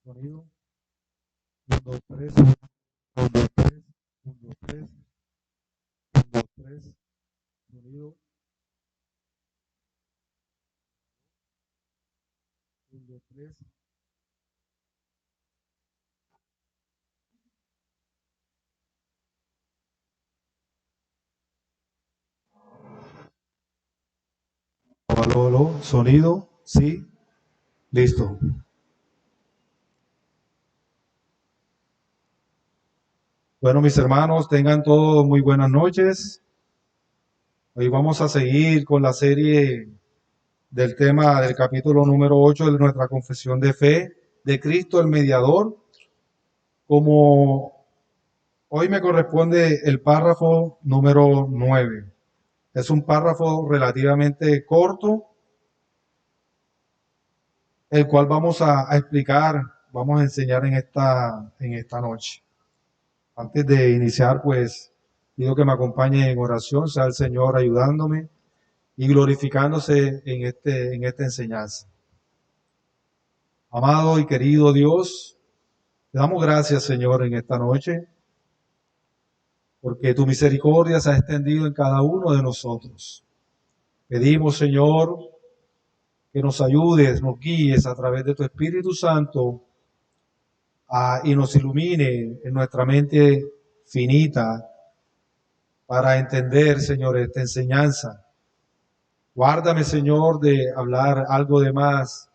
Sonido. 1, 2, 3. 1, 2, 3. 1, 2, 3. 1, 2, 3. Sonido. 1, 2, 3. Aló, aló. Sonido. Sí. Listo. Bueno, mis hermanos, tengan todos muy buenas noches. Hoy vamos a seguir con la serie del tema del capítulo número 8 de nuestra confesión de fe de Cristo el Mediador. Como hoy me corresponde el párrafo número 9. Es un párrafo relativamente corto, el cual vamos a explicar, vamos a enseñar en esta noche. Antes de iniciar, pues, pido que me acompañe en oración, sea el Señor ayudándome y glorificándose en esta enseñanza. Amado y querido Dios, te damos gracias, Señor, en esta noche, porque tu misericordia se ha extendido en cada uno de nosotros. Pedimos, Señor, que nos ayudes, nos guíes a través de tu Espíritu Santo y nos ilumine en nuestra mente finita para entender, Señor, esta enseñanza. Guárdame, Señor, de hablar algo de más.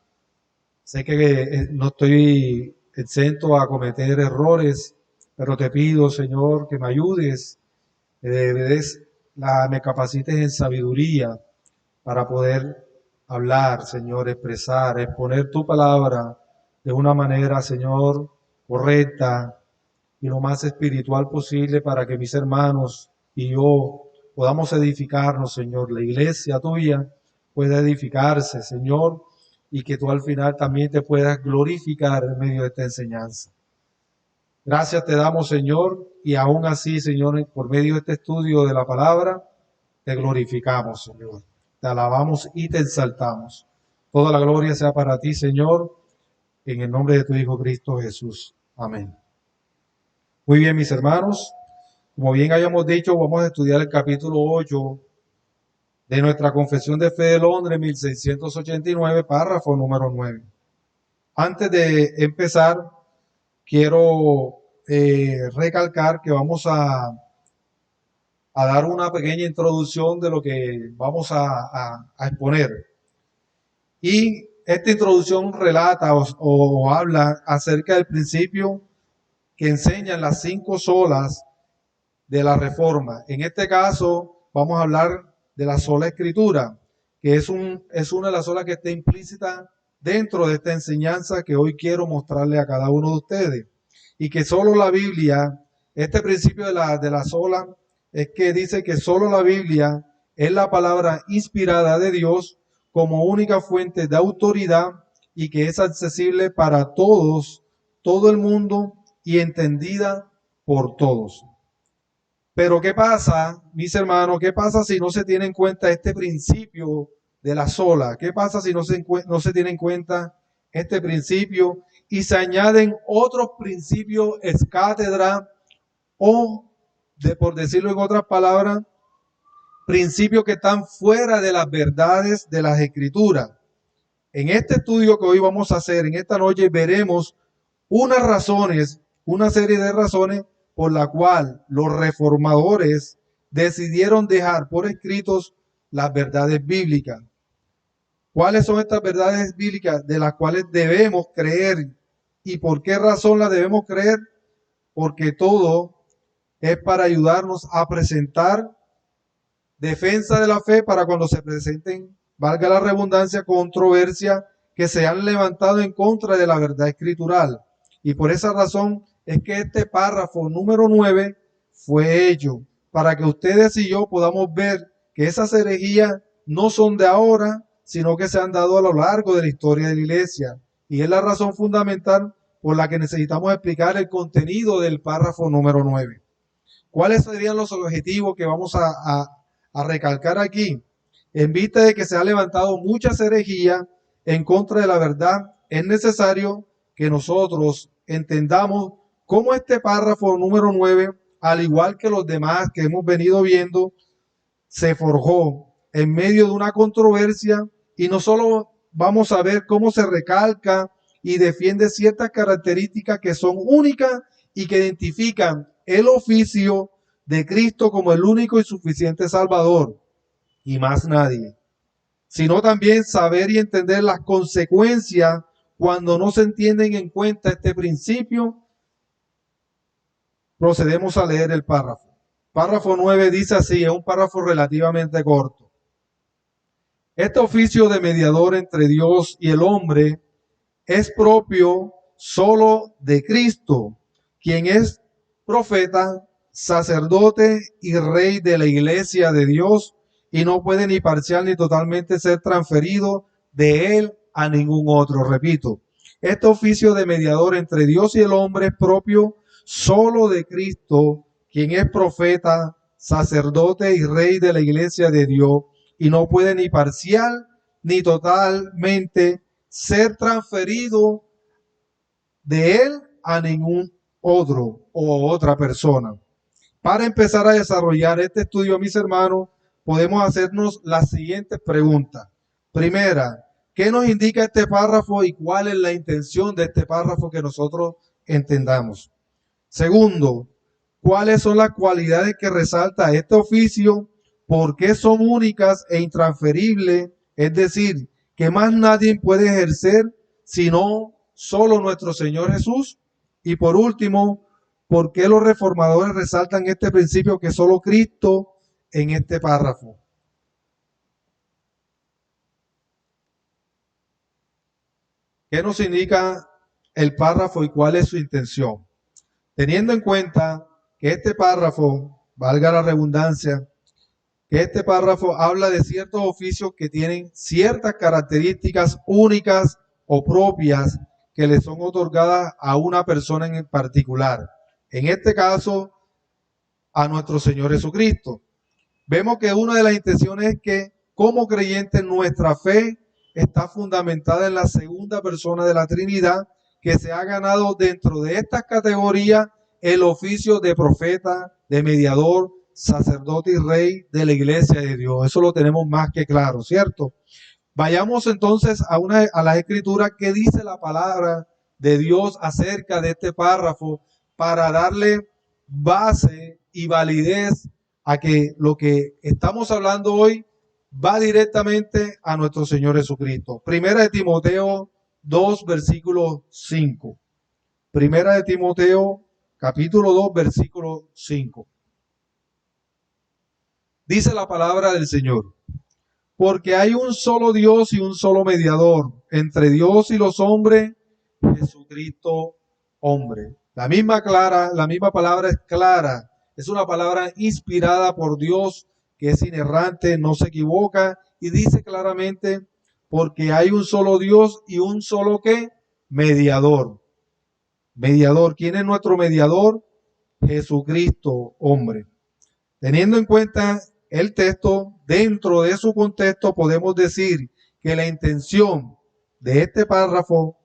Sé que no estoy exento a cometer errores, pero te pido, Señor, que me ayudes, me capacites en sabiduría para poder hablar, Señor, expresar, exponer tu palabra de una manera, Señor, correcta y lo más espiritual posible para que mis hermanos y yo podamos edificarnos, Señor. La iglesia tuya pueda edificarse, Señor, y que tú al final también te puedas glorificar en medio de esta enseñanza. Gracias te damos, Señor, y aún así, Señor, por medio de este estudio de la palabra, te glorificamos, Señor. Te alabamos y te exaltamos. Toda la gloria sea para ti, Señor, en el nombre de tu Hijo Cristo Jesús. Amén. Muy bien, mis hermanos. Como bien habíamos dicho, vamos a estudiar el capítulo 8 de nuestra Confesión de Fe de Londres, 1689, párrafo número 9. Antes de empezar, quiero recalcar que vamos a dar una pequeña introducción de lo que vamos a exponer. Y esta introducción relata o habla acerca del principio que enseñan las 5 solas de la Reforma. En este caso vamos a hablar de la sola Escritura, que es una de las solas que está implícita dentro de esta enseñanza que hoy quiero mostrarle a cada uno de ustedes. Y que solo la Biblia, este principio de la sola, es que dice que solo la Biblia es la palabra inspirada de Dios como única fuente de autoridad y que es accesible para todos, todo el mundo y entendida por todos. Pero ¿qué pasa, mis hermanos? ¿Qué pasa si no se tiene en cuenta este principio de la sola? ¿Qué pasa si no se tiene en cuenta este principio y se añaden otros principios ex cátedra o, por decirlo en otras palabras, principios que están fuera de las verdades de las Escrituras? En este estudio que hoy vamos a hacer, en esta noche, veremos una serie de razones por la cual los reformadores decidieron dejar por escritos las verdades bíblicas. ¿Cuáles son estas verdades bíblicas de las cuales debemos creer? ¿Y por qué razón las debemos creer? Porque todo es para ayudarnos a presentar defensa de la fe para cuando se presenten, valga la redundancia, controversia que se han levantado en contra de la verdad escritural. Y por esa razón es que este párrafo número 9 fue hecho para que ustedes y yo podamos ver que esas herejías no son de ahora, sino que se han dado a lo largo de la historia de la iglesia. Y es la razón fundamental por la que necesitamos explicar el contenido del párrafo número 9. ¿Cuáles serían los objetivos que vamos a recalcar aquí? En vista de que se ha levantado muchas herejías en contra de la verdad, es necesario que nosotros entendamos cómo este párrafo número 9, al igual que los demás que hemos venido viendo, se forjó en medio de una controversia, y no solo vamos a ver cómo se recalca y defiende ciertas características que son únicas y que identifican el oficio de Cristo como el único y suficiente Salvador y más nadie, sino también saber y entender las consecuencias cuando no se entienden en cuenta este principio. Procedemos a leer el párrafo. Párrafo 9 dice así, es un párrafo relativamente corto. Este oficio de mediador entre Dios y el hombre es propio solo de Cristo, quien es profeta, sacerdote y rey de la iglesia de Dios, y no puede ni parcial ni totalmente ser transferido de él a ningún otro. Repito, este oficio de mediador entre Dios y el hombre es propio solo de Cristo, quien es profeta, sacerdote y rey de la iglesia de Dios, y no puede ni parcial ni totalmente ser transferido de él a ningún otro o otra persona. Para empezar a desarrollar este estudio, mis hermanos, podemos hacernos las siguientes preguntas. Primera, ¿qué nos indica este párrafo y cuál es la intención de este párrafo que nosotros entendamos? Segundo, ¿cuáles son las cualidades que resalta este oficio? ¿Por qué son únicas e intransferibles? Es decir, que más nadie puede ejercer sino solo nuestro Señor Jesús. Y por último, ¿por qué los reformadores resaltan este principio que solo Cristo en este párrafo? ¿Qué nos indica el párrafo y cuál es su intención? Teniendo en cuenta que este párrafo, valga la redundancia, que este párrafo habla de ciertos oficios que tienen ciertas características únicas o propias que le son otorgadas a una persona en particular. En este caso, a nuestro Señor Jesucristo. Vemos que una de las intenciones es que como creyentes nuestra fe está fundamentada en la segunda persona de la Trinidad, que se ha ganado dentro de estas categorías el oficio de profeta, de mediador, sacerdote y rey de la iglesia de Dios. Eso lo tenemos más que claro, ¿cierto? Vayamos entonces a las escrituras que dice la palabra de Dios acerca de este párrafo para darle base y validez a que lo que estamos hablando hoy va directamente a nuestro Señor Jesucristo. Primera de Timoteo 2, versículo 5. Primera de Timoteo, capítulo 2, versículo 5. Dice la palabra del Señor: porque hay un solo Dios y un solo mediador entre Dios y los hombres, Jesucristo hombre. La misma palabra es clara, es una palabra inspirada por Dios, que es inerrante, no se equivoca, y dice claramente, porque hay un solo Dios y un solo ¿qué? Mediador. Mediador, ¿quién es nuestro mediador? Jesucristo hombre. Teniendo en cuenta el texto, dentro de su contexto podemos decir que la intención de este párrafo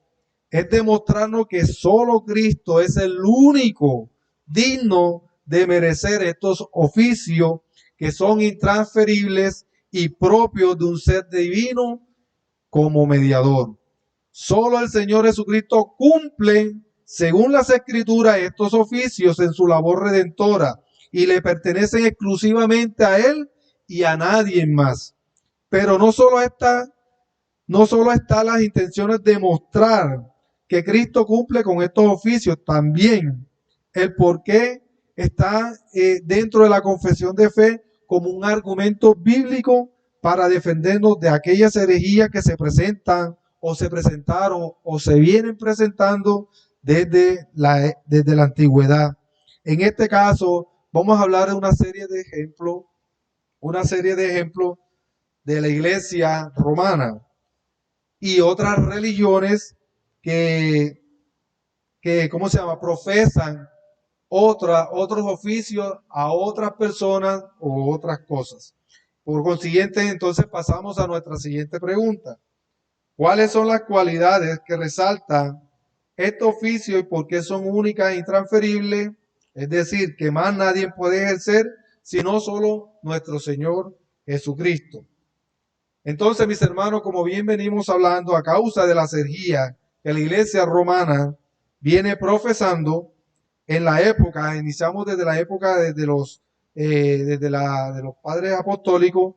es demostrarnos que solo Cristo es el único digno de merecer estos oficios que son intransferibles y propios de un ser divino como mediador. Solo el Señor Jesucristo cumple, según las Escrituras, estos oficios en su labor redentora y le pertenecen exclusivamente a Él y a nadie más. Pero no solo está las intenciones de mostrar que Cristo cumple con estos oficios, también el por qué está dentro de la confesión de fe como un argumento bíblico para defendernos de aquellas herejías que se presentan o se presentaron o se vienen presentando desde la antigüedad. En este caso, vamos a hablar de una serie de ejemplos de la iglesia romana y otras religiones ¿cómo se llama? Profesan otros oficios a otras personas o otras cosas. Por consiguiente, entonces pasamos a nuestra siguiente pregunta. ¿Cuáles son las cualidades que resaltan este oficio y por qué son únicas e intransferibles, es decir, que más nadie puede ejercer sino solo nuestro Señor Jesucristo. Entonces, mis hermanos, como bien venimos hablando, a causa de la herejía que la iglesia romana viene profesando en la época, iniciamos desde la época de los padres apostólicos,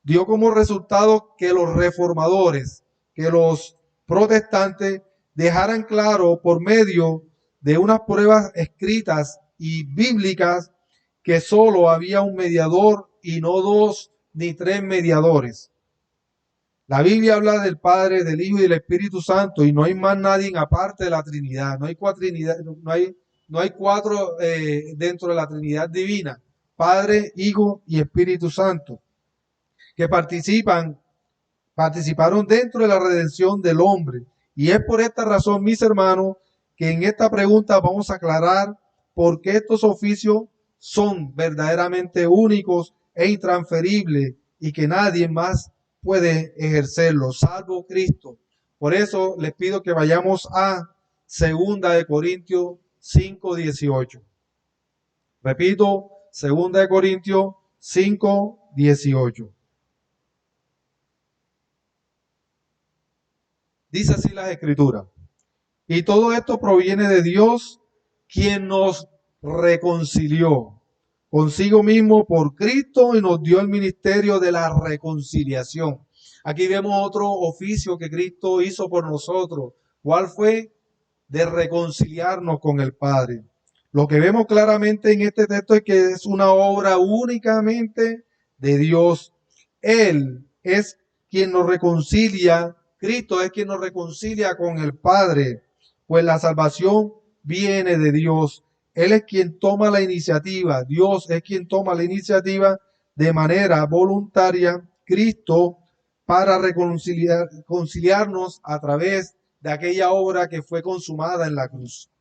dio como resultado que los reformadores, que los protestantes dejaran claro por medio de unas pruebas escritas y bíblicas que solo había un mediador y no dos ni tres mediadores. La Biblia habla del Padre, del Hijo y del Espíritu Santo y no hay más nadie aparte de la Trinidad. No hay cuatrinidad, no hay cuatro dentro de la Trinidad divina. Padre, Hijo y Espíritu Santo, que participaron dentro de la redención del hombre. Y es por esta razón, mis hermanos, que en esta pregunta vamos a aclarar por qué estos oficios son verdaderamente únicos e intransferibles y que nadie más puede ejercerlo, salvo Cristo. Por eso les pido que vayamos a 2 Corintios 5:18. Repito, 2 Corintios 5:18. Dice así las Escrituras. Y todo esto proviene de Dios, quien nos reconcilió consigo mismo por Cristo y nos dio el ministerio de la reconciliación. Aquí vemos otro oficio que Cristo hizo por nosotros. ¿Cuál fue? De reconciliarnos con el Padre. Lo que vemos claramente en este texto es que es una obra únicamente de Dios. Él es quien nos reconcilia. Cristo es quien nos reconcilia con el Padre, pues la salvación viene de Dios. Él es quien toma la iniciativa. Dios es quien toma la iniciativa de manera voluntaria. Cristo para reconciliarnos a través de aquella obra que fue consumada en la cruz.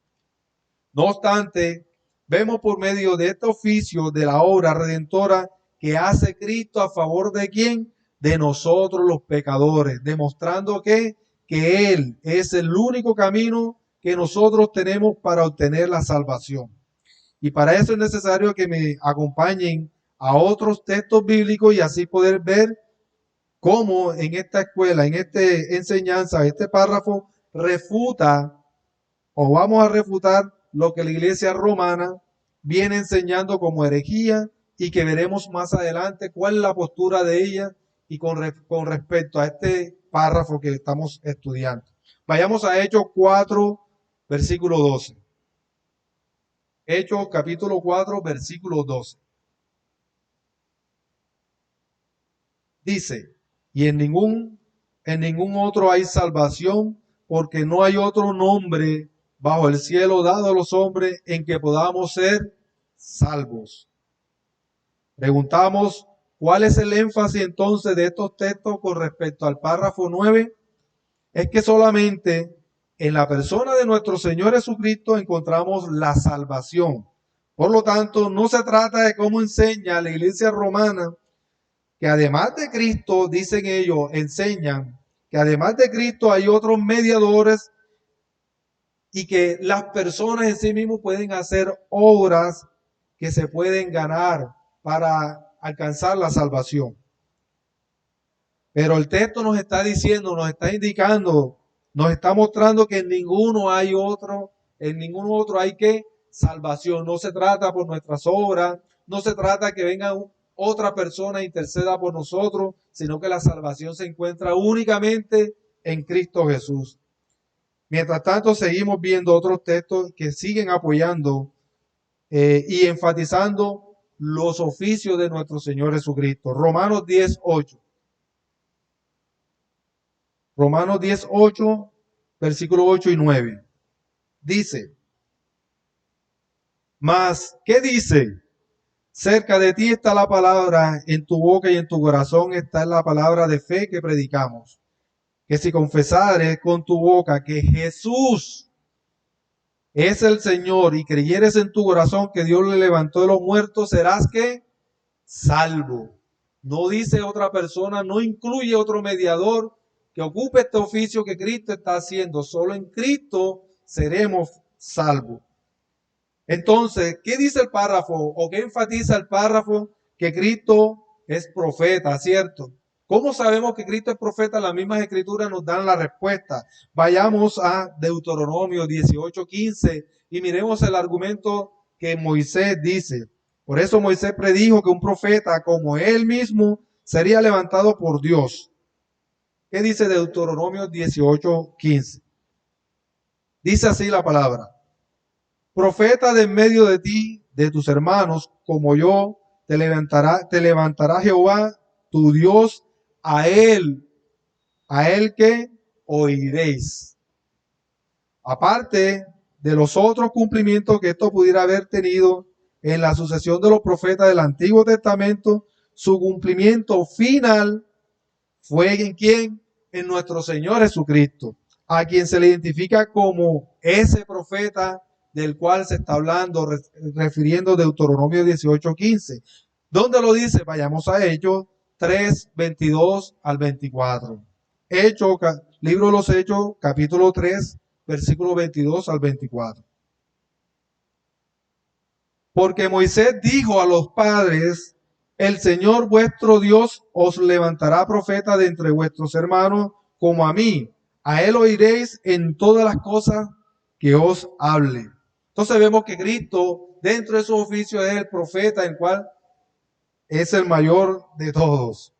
No obstante, vemos por medio de este oficio de la obra redentora que hace Cristo a favor de quién? De nosotros los pecadores, demostrando que Él es el único camino que nosotros tenemos para obtener la salvación. Y para eso es necesario que me acompañen a otros textos bíblicos y así poder ver cómo en esta escuela, en esta enseñanza, este párrafo refuta o vamos a refutar lo que la iglesia romana viene enseñando como herejía y que veremos más adelante cuál es la postura de ella y con respecto a este párrafo que estamos estudiando. Vayamos a Hechos 4, versículo 12. Hechos capítulo 4, versículo 12. Dice, y en ningún otro hay salvación, porque no hay otro nombre bajo el cielo dado a los hombres en que podamos ser salvos. Preguntamos, ¿cuál es el énfasis entonces de estos textos con respecto al párrafo 9? Es que solamente en la persona de nuestro Señor Jesucristo encontramos la salvación. Por lo tanto, no se trata de cómo enseña la iglesia romana, que además de Cristo, dicen ellos, enseñan que además de Cristo hay otros mediadores y que las personas en sí mismos pueden hacer obras que se pueden ganar para alcanzar la salvación. Pero el texto nos está diciendo, nos está indicando, nos está mostrando que en ninguno otro hay que salvación. No se trata por nuestras obras, no se trata que venga otra persona e interceda por nosotros, sino que la salvación se encuentra únicamente en Cristo Jesús. Mientras tanto, seguimos viendo otros textos que siguen apoyando y enfatizando los oficios de nuestro Señor Jesucristo. Romanos 10:8. Romanos 10:8, versículos 8 y 9. Dice, mas, ¿qué dice? Cerca de ti está la palabra, en tu boca y en tu corazón está la palabra de fe que predicamos. Que si confesares con tu boca que Jesús es el Señor y creyeres en tu corazón que Dios le levantó de los muertos, serás que salvo. No dice otra persona, no incluye otro mediador que ocupe este oficio que Cristo está haciendo. Solo en Cristo seremos salvos. Entonces, ¿qué dice el párrafo o qué enfatiza el párrafo? Que Cristo es profeta, ¿cierto? ¿Cómo sabemos que Cristo es profeta? Las mismas escrituras nos dan la respuesta. Vayamos a Deuteronomio 18:15 y miremos el argumento que Moisés dice. Por eso Moisés predijo que un profeta como él mismo sería levantado por Dios. ¿Qué dice Deuteronomio 18:15? Dice así la palabra: profeta de en medio de ti, de tus hermanos, como yo, te levantará Jehová, tu Dios, a él que oiréis. Aparte de los otros cumplimientos que esto pudiera haber tenido en la sucesión de los profetas del Antiguo Testamento, su cumplimiento final fue ¿en quién? En nuestro Señor Jesucristo, a quien se le identifica como ese profeta del cual se está hablando, refiriendo Deuteronomio 18:15. ¿Dónde lo dice? Vayamos a Hechos 3:22 al 24. Hechos, libro de los Hechos, capítulo 3, versículo 22 al 24. Porque Moisés dijo a los padres: el Señor vuestro Dios os levantará profeta de entre vuestros hermanos como a mí. A él oiréis en todas las cosas que os hable. Entonces vemos que Cristo, dentro de su oficio, es el profeta, el cual es el mayor de todos.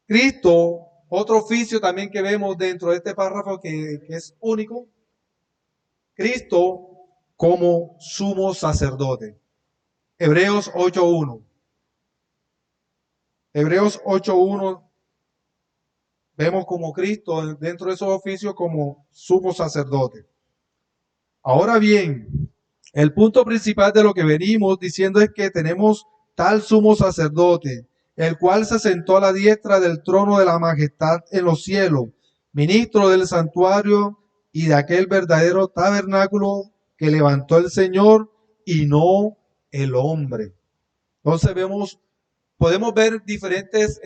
Cristo, otro oficio también que vemos dentro de este párrafo que es único, Cristo como sumo sacerdote. Hebreos 8:1. Hebreos 8:1 vemos como Cristo dentro de esos oficios como sumo sacerdote. Ahora bien, el punto principal de lo que venimos diciendo es que tenemos tal sumo sacerdote, el cual se sentó a la diestra del trono de la majestad en los cielos, ministro del santuario y de aquel verdadero tabernáculo que levantó el Señor y no el hombre. Entonces podemos ver diferentes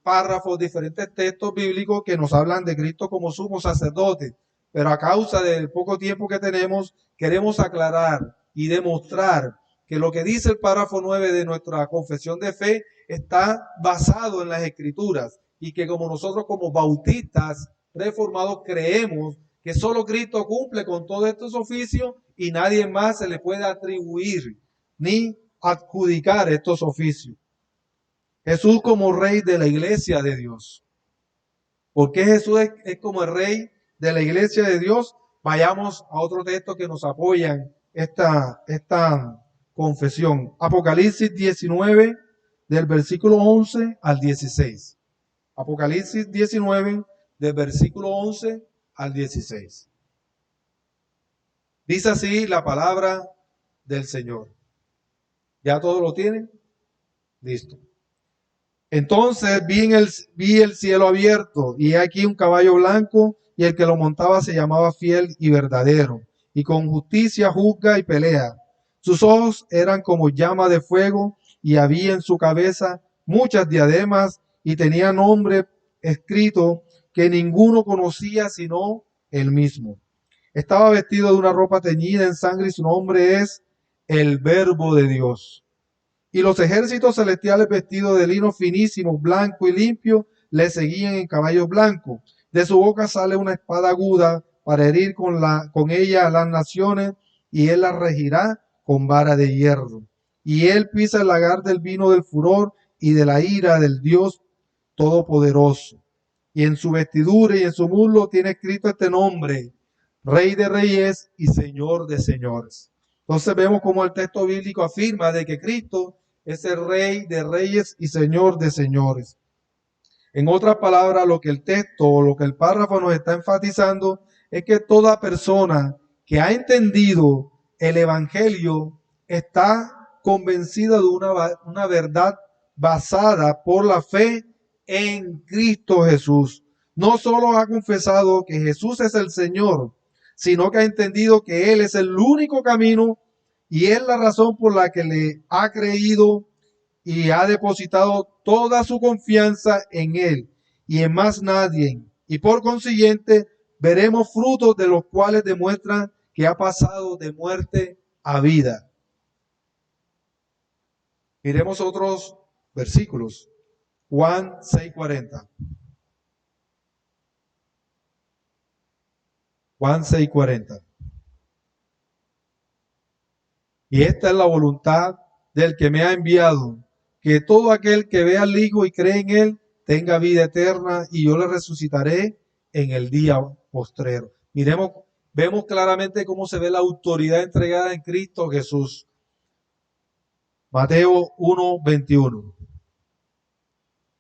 párrafos, diferentes textos bíblicos que nos hablan de Cristo como sumo sacerdote, pero a causa del poco tiempo que tenemos, queremos aclarar y demostrar que lo que dice el párrafo 9 de nuestra confesión de fe está basado en las Escrituras y que como nosotros como bautistas reformados creemos que solo Cristo cumple con todos estos oficios y nadie más se le puede atribuir ni adjudicar estos oficios. Jesús como rey de la iglesia de Dios. ¿Por qué Jesús es como el rey de la iglesia de Dios? Vayamos a otro texto que nos apoyan esta confesión. Apocalipsis 19, del versículo 11 al 16. Apocalipsis 19, del versículo 11 al 16. Dice así la palabra del Señor. ¿Ya todos lo tienen? Listo. Entonces vi el cielo abierto, y aquí un caballo blanco, y el que lo montaba se llamaba Fiel y Verdadero, y con justicia juzga y pelea. Sus ojos eran como llama de fuego, y había en su cabeza muchas diademas, y tenía nombre escrito que ninguno conocía sino él mismo. Estaba vestido de una ropa teñida en sangre, y su nombre es el Verbo de Dios. Y los ejércitos celestiales vestidos de lino finísimo, blanco y limpio, le seguían en caballos blancos. De su boca sale una espada aguda para herir con ella a las naciones, y él las regirá con vara de hierro. Y él pisa el lagar del vino del furor y de la ira del Dios Todopoderoso. Y en su vestidura y en su muslo tiene escrito este nombre: Rey de Reyes y Señor de Señores. Entonces vemos como el texto bíblico afirma de que Cristo es el Rey de Reyes y Señor de Señores. En otras palabras, lo que el texto o lo que el párrafo nos está enfatizando es que toda persona que ha entendido el Evangelio está convencida de una verdad basada por la fe en Cristo Jesús. No solo ha confesado que Jesús es el Señor, sino que ha entendido que Él es el único camino y es la razón por la que le ha creído y ha depositado toda su confianza en Él y en más nadie. Y por consiguiente, veremos frutos de los cuales demuestran que ha pasado de muerte a vida. Miremos otros versículos. Juan 6:40. Juan 6:40. Y esta es la voluntad del que me ha enviado, que todo aquel que vea al Hijo y cree en él tenga vida eterna, y yo le resucitaré en el día postrero. Vemos claramente cómo se ve la autoridad entregada en Cristo Jesús. Mateo 1:21.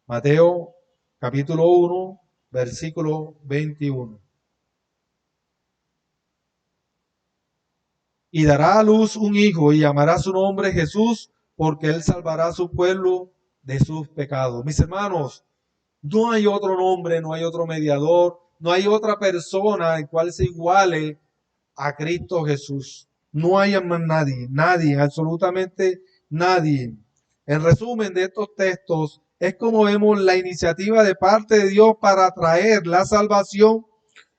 Mateo capítulo 1, versículo 21. Y dará a luz un hijo y llamará su nombre Jesús, porque él salvará a su pueblo de sus pecados. Mis hermanos, no hay otro nombre, no hay otro mediador, no hay otra persona en cual se iguale a Cristo Jesús. No hay más nadie, absolutamente nadie. En resumen de estos textos, es como vemos la iniciativa de parte de Dios para traer la salvación,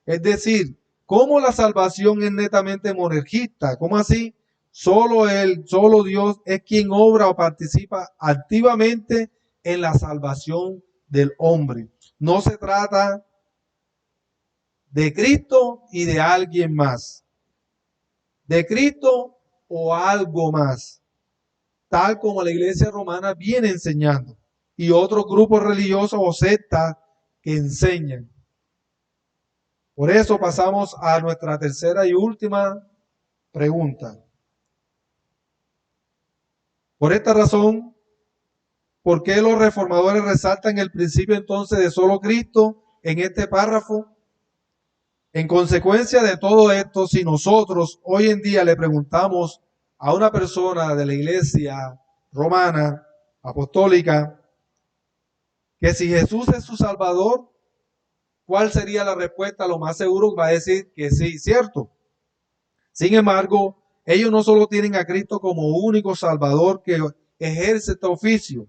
es decir, cómo la salvación es netamente monergista. ¿Cómo así? Solo Dios es quien obra o participa activamente en la salvación del hombre. No se trata de Cristo y de alguien más. De Cristo o algo más. Tal como la iglesia romana viene enseñando. Y otros grupos religiosos o sectas que enseñan. Por eso pasamos a nuestra tercera y última pregunta. Por esta razón, ¿por qué los reformadores resaltan el principio entonces de solo Cristo en este párrafo? En consecuencia de todo esto, si nosotros hoy en día le preguntamos a una persona de la iglesia romana, apostólica, que si Jesús es su Salvador, ¿cuál sería la respuesta? Lo más seguro va a decir que sí, cierto. Sin embargo, ellos no solo tienen a Cristo como único Salvador que ejerce este oficio,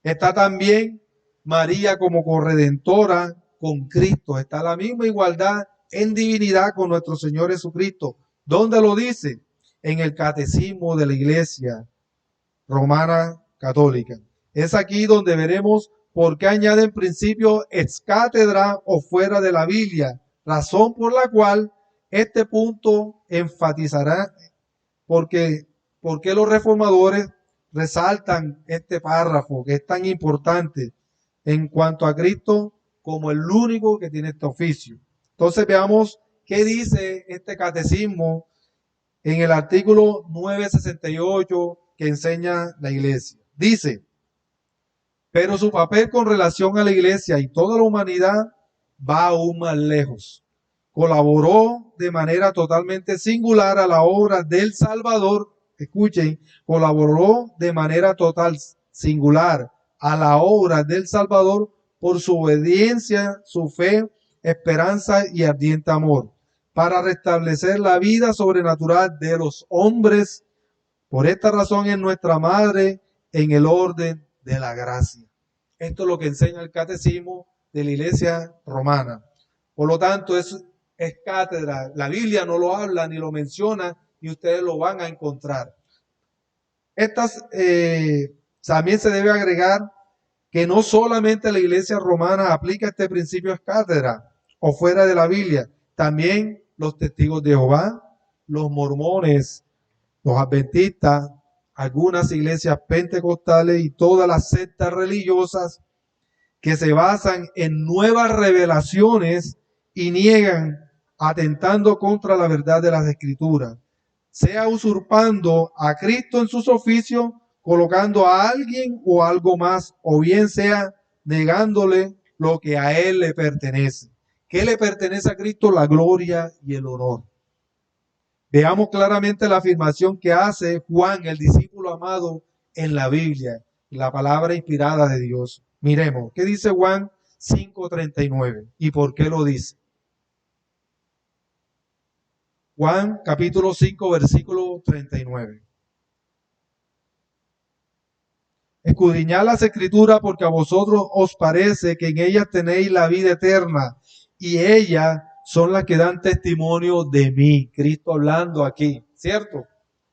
está también María como corredentora con Cristo, está la misma igualdad en divinidad con nuestro Señor Jesucristo. ¿Dónde lo dice? En el Catecismo de la Iglesia Romana Católica. Es aquí donde veremos por qué añaden principio ex cátedra o fuera de la Biblia, razón por la cual este punto enfatizará por qué los reformadores resaltan este párrafo que es tan importante en cuanto a Cristo como el único que tiene este oficio. Entonces veamos qué dice este catecismo en el artículo 968 que enseña la iglesia. Dice, pero su papel con relación a la iglesia y toda la humanidad va aún más lejos. Colaboró de manera totalmente singular a la obra del Salvador. Escuchen, colaboró de manera total singular a la obra del Salvador por su obediencia, su fe, esperanza y ardiente amor, para restablecer la vida sobrenatural de los hombres. Por esta razón es nuestra madre en el orden de la gracia. Esto es lo que enseña el catecismo de la iglesia romana. Por lo tanto, es cátedra. La Biblia no lo habla ni lo menciona y ustedes lo van a encontrar. También se debe agregar que no solamente la iglesia romana aplica este principio ex cátedra o fuera de la Biblia, también los testigos de Jehová, los mormones, los adventistas, algunas iglesias pentecostales y todas las sectas religiosas que se basan en nuevas revelaciones y niegan, atentando contra la verdad de las Escrituras, sea usurpando a Cristo en sus oficios, colocando a alguien o algo más, o bien sea negándole lo que a Él le pertenece. ¿Qué le pertenece a Cristo? La gloria y el honor. Veamos claramente la afirmación que hace Juan, el discípulo amado, en la Biblia, la palabra inspirada de Dios. Miremos, ¿qué dice Juan 5:39? ¿Y por qué lo dice? Juan capítulo 5, versículo 39. Escudriñad las Escrituras porque a vosotros os parece que en ellas tenéis la vida eterna y ellas son las que dan testimonio de mí. Cristo hablando aquí, ¿cierto?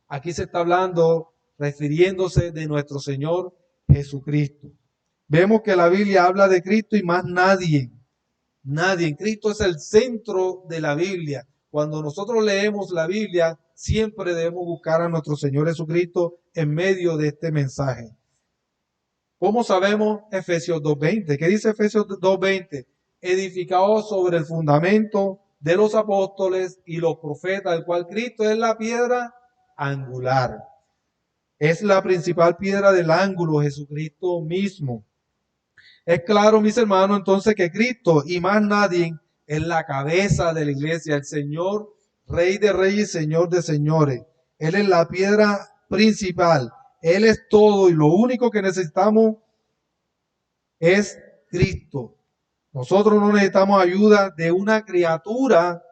Aquí se está hablando, refiriéndose de nuestro Señor Jesucristo. Vemos que la Biblia habla de Cristo y más nadie. Nadie. Cristo es el centro de la Biblia. Cuando nosotros leemos la Biblia, siempre debemos buscar a nuestro Señor Jesucristo en medio de este mensaje. ¿Cómo sabemos? Efesios 2:20. ¿Qué dice Efesios 2:20? Edificado sobre el fundamento de los apóstoles y los profetas, el cual Cristo es la piedra angular. Es la principal piedra del ángulo, Jesucristo mismo. Es claro, mis hermanos, entonces que Cristo y más nadie es la cabeza de la iglesia, el Señor, Rey de reyes, Señor de señores. Él es la piedra principal. Él es todo y lo único que necesitamos es Cristo. Nosotros no necesitamos ayuda de una criatura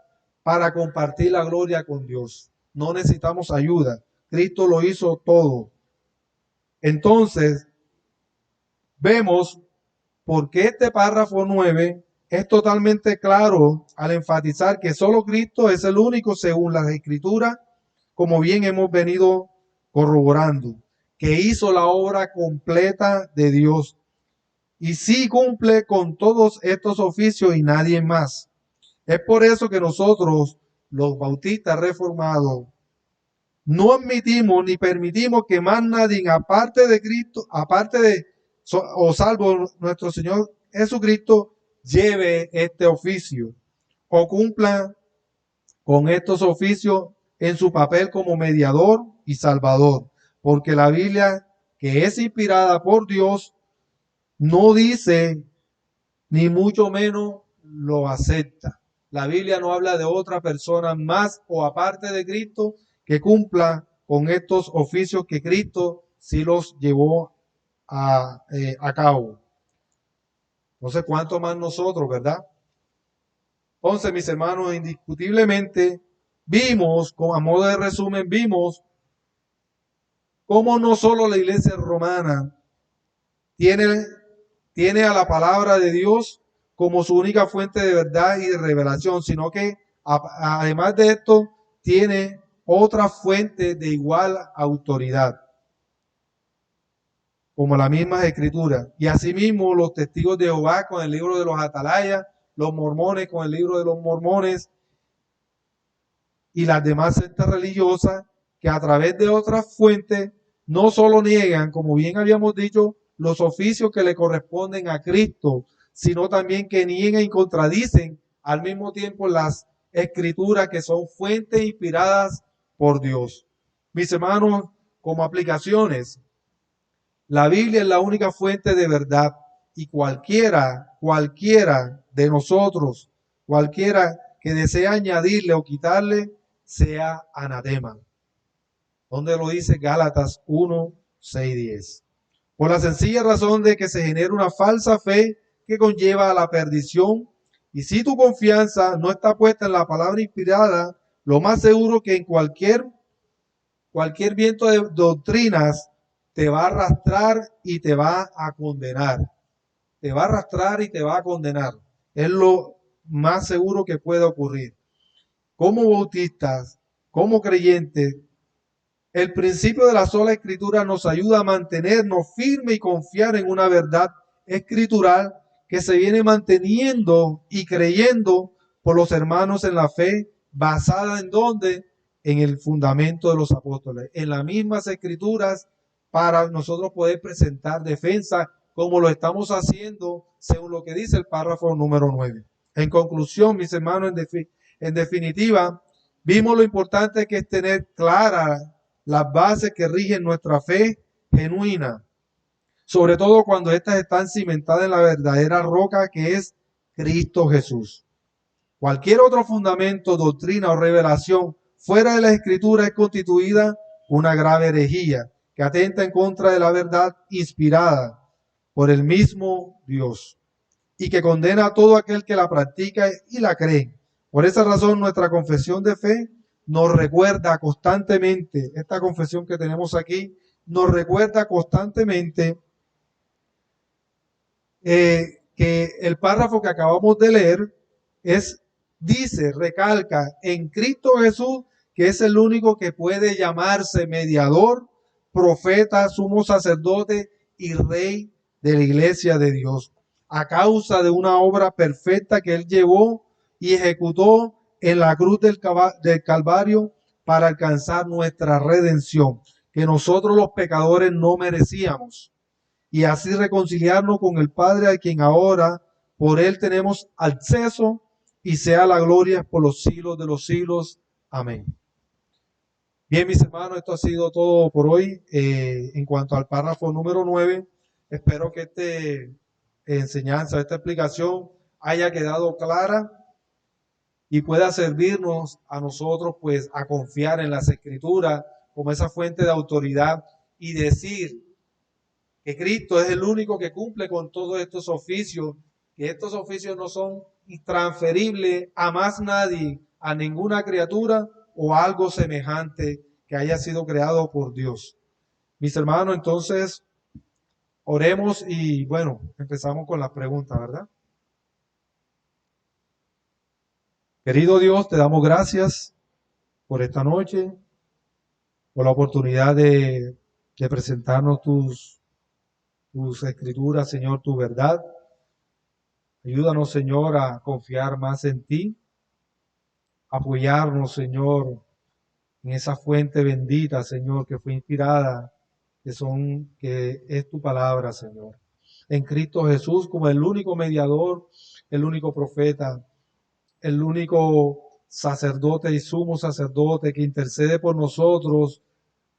para compartir la gloria con Dios. No necesitamos ayuda. Cristo lo hizo todo. Entonces, vemos por qué este párrafo 9 es totalmente claro al enfatizar que solo Cristo es el único según las Escrituras, como bien hemos venido corroborando, que hizo la obra completa de Dios. Y sí cumple con todos estos oficios y nadie más. Es por eso que nosotros, los bautistas reformados, no admitimos ni permitimos que más nadie, aparte de Cristo, aparte de o salvo nuestro Señor Jesucristo, lleve este oficio o cumpla con estos oficios en su papel como mediador y salvador. Porque la Biblia, que es inspirada por Dios, no dice ni mucho menos lo acepta. La Biblia no habla de otra persona más o aparte de Cristo que cumpla con estos oficios que Cristo sí los llevó a cabo. No sé cuánto más nosotros, ¿verdad? Entonces, mis hermanos, indiscutiblemente vimos, a modo de resumen, vimos cómo no solo la iglesia romana tiene a la palabra de Dios como su única fuente de verdad y de revelación, sino que además de esto tiene otra fuente de igual autoridad, como la misma escritura. Y asimismo los testigos de Jehová con el libro de los atalayas, los mormones con el libro de los mormones y las demás sectas religiosas que a través de otras fuentes no solo niegan, como bien habíamos dicho, los oficios que le corresponden a Cristo, sino también que niegan y contradicen al mismo tiempo las escrituras que son fuentes inspiradas por Dios. Mis hermanos, como aplicaciones, la Biblia es la única fuente de verdad y cualquiera de nosotros, cualquiera que desea añadirle o quitarle, sea anatema. Donde lo dice Gálatas 1, 6, 10. Por la sencilla razón de que se genera una falsa fe que conlleva a la perdición. Y si tu confianza no está puesta en la palabra inspirada, lo más seguro que en cualquier viento de doctrinas te va a arrastrar y te va a condenar. Te va a arrastrar y te va a condenar. Es lo más seguro que puede ocurrir. Como bautistas, como creyentes, el principio de la sola escritura nos ayuda a mantenernos firmes y confiar en una verdad escritural que se viene manteniendo y creyendo por los hermanos en la fe, basada en ¿dónde? En el fundamento de los apóstoles, en las mismas escrituras, para nosotros poder presentar defensa como lo estamos haciendo según lo que dice el párrafo número 9. En conclusión, mis hermanos, en definitiva, vimos lo importante que es tener clara las bases que rigen nuestra fe genuina, sobre todo cuando éstas están cimentadas en la verdadera roca que es Cristo Jesús. Cualquier otro fundamento, doctrina o revelación fuera de la Escritura es constituida una grave herejía que atenta en contra de la verdad inspirada por el mismo Dios y que condena a todo aquel que la practica y la cree. Por esa razón, nuestra confesión de fe nos recuerda constantemente, esta confesión que tenemos aquí, nos recuerda constantemente que el párrafo que acabamos de leer es dice, recalca, en Cristo Jesús, que es el único que puede llamarse mediador, profeta, sumo sacerdote y rey de la iglesia de Dios, a causa de una obra perfecta que él llevó y ejecutó en la cruz del Calvario para alcanzar nuestra redención, que nosotros los pecadores no merecíamos, y así reconciliarnos con el Padre, a quien ahora por él tenemos acceso, y sea la gloria por los siglos de los siglos. Amén. Bien, mis hermanos, esto ha sido todo por hoy. En cuanto al párrafo número 9, espero que esta enseñanza, esta explicación haya quedado clara y pueda servirnos a nosotros pues a confiar en las Escrituras como esa fuente de autoridad y decir que Cristo es el único que cumple con todos estos oficios, que estos oficios no son intransferibles a más nadie, a ninguna criatura o algo semejante que haya sido creado por Dios. Mis hermanos, entonces oremos y bueno, empezamos con las preguntas, ¿verdad? Querido Dios, te damos gracias por esta noche, por la oportunidad de presentarnos tus escrituras, Señor, tu verdad. Ayúdanos, Señor, a confiar más en ti, apoyarnos, Señor, en esa fuente bendita, Señor, que fue inspirada, que es tu palabra, Señor. En Cristo Jesús como el único mediador, el único profeta, el único sacerdote y sumo sacerdote que intercede por nosotros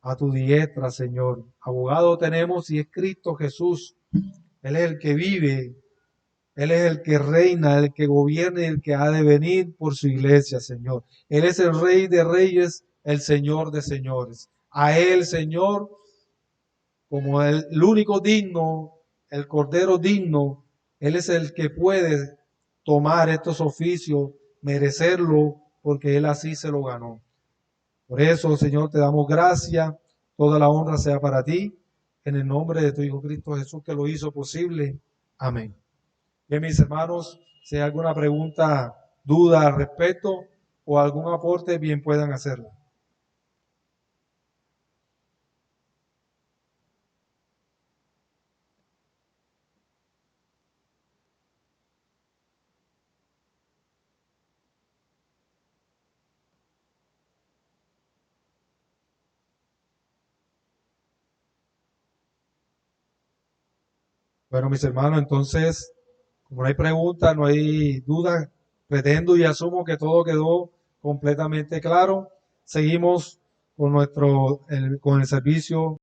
a tu diestra, Señor. Abogado tenemos y es Cristo Jesús. Él es el que vive, Él es el que reina, el que gobierna y el que ha de venir por su iglesia, Señor. Él es el Rey de reyes, el Señor de señores. A Él, Señor, como el único digno, el Cordero digno, Él es el que puede tomar estos oficios, merecerlo, porque Él así se lo ganó. Por eso, Señor, te damos gracias, toda la honra sea para ti, en el nombre de tu Hijo Cristo Jesús, que lo hizo posible. Amén. Bien, mis hermanos, si hay alguna pregunta, duda al respecto o algún aporte, bien puedan hacerlo. Bueno, mis hermanos, entonces, como no hay pregunta, no hay duda, pretendo y asumo que todo quedó completamente claro. Seguimos con con el servicio.